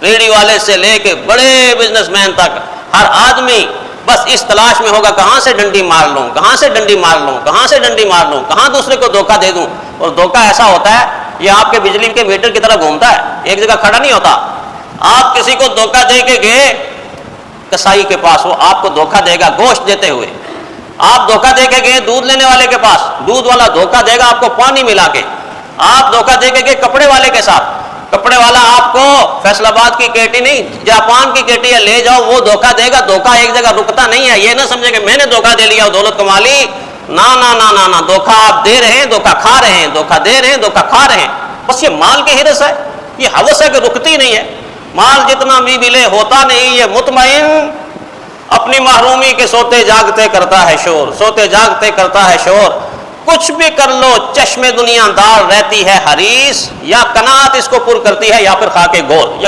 ریڑھی والے سے لے کے بڑے بزنس مین تک ہر آدمی بس اس تلاش میں ہوگا کہاں سے ڈنڈی مار لوں، کہاں سے ڈنڈی مار لوں، کہاں سے ڈنڈی مار لوں، کہاں دوسرے کو دھوکہ دے دوں۔ اور دھوکہ ایسا ہوتا ہے یہ آپ کے بجلی کے میٹر کی طرح گھومتا ہے، ایک جگہ کھڑا نہیں ہوتا۔ آپ کسی کو دھوکہ دے کے گئے کسائی کے پاس، وہ آپ کو دھوکہ دے گا گوشت دیتے ہوئے۔ آپ دھوکہ دے کے گئے دودھ لینے والے کے پاس، دودھ والا دھوکہ دے گا آپ کو پانی ملا کے۔ آپ دھوکہ دے کے گئے کپڑے والے کے ساتھ، کپڑے والا آپ کو فیصل آباد کی کیٹی نہیں جاپان کی کیٹی ہے لے جاؤ، وہ دھوکہ دے گا۔ دھوکہ ایک جگہ رکتا نہیں ہے، یہ نہ سمجھے کہ میں نے دھوکہ دے لیا اور دولت کما لی۔ نا نا نا نا نا، دھوکہ آپ دے رہے ہیں، دھوکہ کھا رہے ہیں، دھوکہ دے رہے ہیں، دھوکہ کھا رہے ہیں۔ بس یہ مال کی ہرس ہے، یہ ہوس ہے کہ رکتی نہیں ہے۔ مال جتنا بھی ملے ہوتا نہیں، یہ مطمئن اپنی محرومی کے سوتے جاگتے کرتا ہے شور، سوتے جاگتے کرتا ہے شور۔ کچھ بھی کر لو چشم دنیا دار رہتی ہے حریص، یا قناعت اس کو پر کرتی ہے یا پھر خاک گور۔